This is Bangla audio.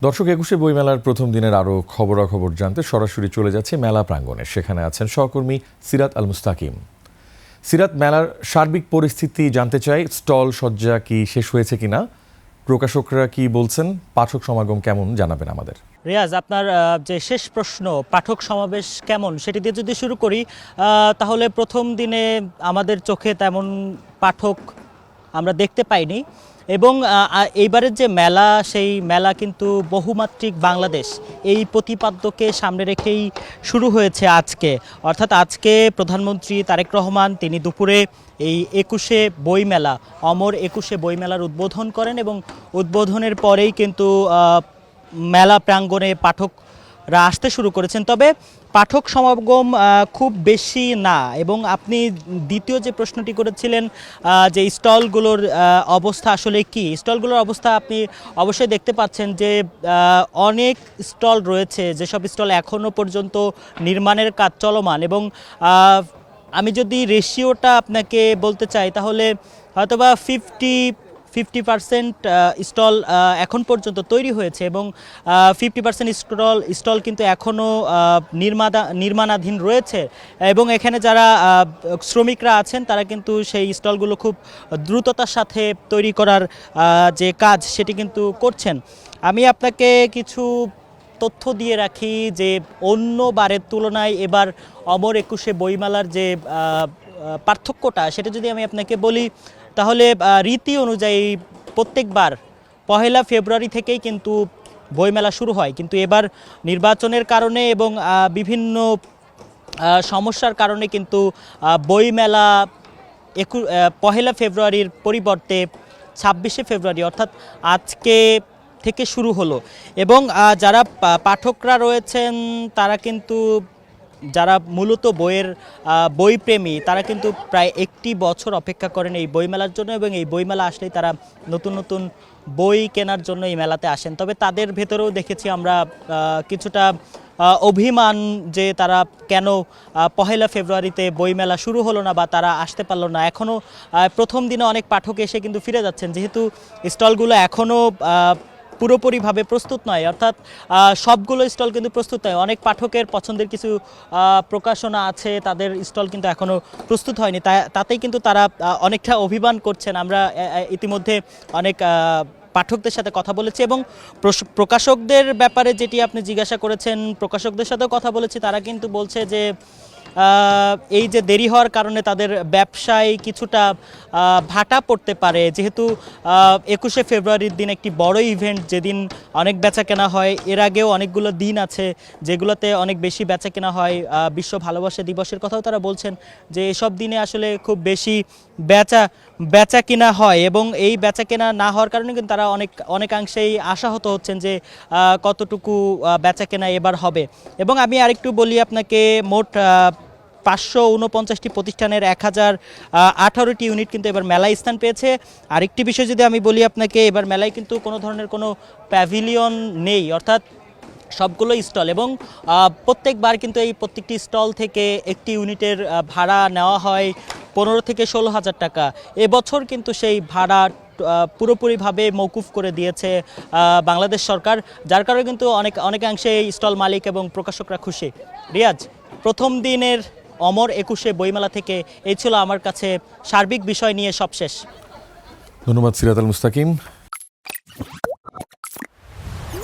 দর্শক, ২১শে বইমেলার প্রথম দিনের আরও খবরাখবর জানতে সরাসরি চলে যাচ্ছে মেলা প্রাঙ্গণে। সেখানে আছেন সহকর্মী সিরাত আল মুস্তাকিম। সিরাত, মেলার সার্বিক পরিস্থিতি জানতে চাই। স্টল সজ্জা কি শেষ হয়েছে কিনা, প্রকাশকরা কি বলছেন, পাঠক সমাগম কেমন জানাবেন আমাদের। রিয়াজ, আপনার যে শেষ প্রশ্ন পাঠক সমাবেশ কেমন সেটি দিয়ে যদি শুরু করি, তাহলে প্রথম দিনে আমাদের চোখে তেমন পাঠক আমরা দেখতে পাইনি। এবং এইবারের যে মেলা, সেই মেলা কিন্তু বহুমাত্রিক বাংলাদেশ এই প্রতিপাদ্যকে সামনে রেখেই শুরু হয়েছে আজকে। অর্থাৎ আজকে প্রধানমন্ত্রী তারেক রহমান তিনি দুপুরে এই ২১শে বইমেলা, অমর ২১শে বইমেলার উদ্বোধন করেন এবং উদ্বোধনের পরেই কিন্তু মেলা প্রাঙ্গণে পাঠকরা আসতে শুরু করেছেন। তবে পাঠক সমাগম খুব বেশি না। এবং আপনি দ্বিতীয় যে প্রশ্নটি করেছিলেন যে স্টলগুলোর অবস্থা আসলে কি, স্টলগুলোর অবস্থা আপনি অবশ্যই দেখতে পাচ্ছেন যে অনেক স্টল রয়েছে, যেসব স্টল এখনও পর্যন্ত নির্মাণের কাজ চলমান। এবং আমি যদি রেশিওটা আপনাকে বলতে চাই, তাহলে হয়তোবা 50% স্টল এখন পর্যন্ত তৈরি হয়েছে এবং 50% স্টল কিন্তু এখনও নির্মাণাধীন রয়েছে। এবং এখানে যারা শ্রমিকরা আছেন তারা কিন্তু সেই স্টলগুলো খুব দ্রুততার সাথে তৈরি করার যে কাজ সেটি কিন্তু করছেন। আমি আপনাকে কিছু তথ্য দিয়ে রাখি যে অন্য বারের তুলনায় এবার অমর ২১শে বইমেলার যে পার্থক্যটা সেটা যদি আমি আপনাকে বলি, তাহলে রীতি অনুযায়ী প্রত্যেকবার ১ ফেব্রুয়ারি থেকেই কিন্তু বইমেলা শুরু হয়, কিন্তু এবার নির্বাচনের কারণে এবং বিভিন্ন সমস্যার কারণে কিন্তু বইমেলা ১ ফেব্রুয়ারির পরিবর্তে ২৬শে ফেব্রুয়ারি অর্থাৎ আজকে থেকে শুরু হলো। এবং যারা পাঠকরা রয়েছেন তারা কিন্তু, যারা মূলত বইপ্রেমী, তারা কিন্তু প্রায় ১টি বছর অপেক্ষা করেন এই বইমেলার জন্য এবং এই বইমেলা আসলেই তারা নতুন নতুন বই কেনার জন্য এই মেলাতে আসেন। তবে তাদের ভেতরেও দেখেছি আমরা কিছুটা অভিমান যে তারা কেন ১ ফেব্রুয়ারিতে বইমেলা শুরু হলো না বা তারা আসতে পারলো না। এখনও প্রথম দিনে অনেক পাঠক এসে কিন্তু ফিরে যাচ্ছেন, যেহেতু স্টলগুলো এখনও পুরোপুরিভাবে প্রস্তুত নয়। অর্থাৎ সবগুলো স্টল কিন্তু প্রস্তুত নয়। অনেক পাঠকের পছন্দের কিছু প্রকাশনা আছে, তাদের স্টল কিন্তু এখনও প্রস্তুত হয়নি। তাতেই কিন্তু তারা অনেকটা অভিমান করছেন। আমরা ইতিমধ্যে অনেক পাঠকদের সাথে কথা বলেছি এবং প্রকাশকদের ব্যাপারে যেটি আপনি জিজ্ঞাসা করেছেন, প্রকাশকদের সাথেও কথা বলেছি। তারা কিন্তু বলছে যে এই যে দেরি হওয়ার কারণে তাদের ব্যবসায় কিছুটা ভাটা পড়তে পারে, যেহেতু ২১শে ফেব্রুয়ারির দিন একটি বড় ইভেন্ট, যেদিন অনেক বেচা কেনা হয়। এর আগেও অনেকগুলো দিন আছে যেগুলোতে অনেক বেশি বেচা কেনা হয়। বিশ্ব ভালোবাসা দিবসের কথাও তারা বলছেন যে এসব দিনে আসলে খুব বেশি বেচা কেনা হয় এবং এই বেচা কেনা না হওয়ার কারণে কিন্তু তারা অনেকাংশেই আশাহত হচ্ছেন যে কতটুকু বেচা কেনা এবার হবে। এবং আমি আরেকটু বলি আপনাকে, মোট ৫৪৯টি প্রতিষ্ঠানের ১,০১৮টি ইউনিট কিন্তু এবার মেলায় স্থান পেয়েছে। আরেকটি বিষয় যদি আমি বলি আপনাকে, এবার মেলায় কিন্তু কোনো ধরনের কোনো প্যাভিলিয়ন নেই, অর্থাৎ সবগুলো স্টল। এবং প্রত্যেকবার কিন্তু এই প্রত্যেকটি স্টল থেকে একটি ইউনিটের ভাড়া নেওয়া হয় ১৫ থেকে ১৬,০০০ টাকা। এবছর কিন্তু সেই ভাড়া পুরোপুরিভাবে মওকুফ করে দিয়েছে বাংলাদেশ সরকার, যার কারণে কিন্তু অনেকাংশে স্টল মালিক এবং প্রকাশকরা খুশি। রিয়াজ, প্রথম দিনের অমর ২১শে বইমেলা থেকে এই ছিল আমার কাছে সার্বিক বিষয় নিয়ে সবশেষ। ধন্যবাদ সিরাত আল মুস্তাকিম।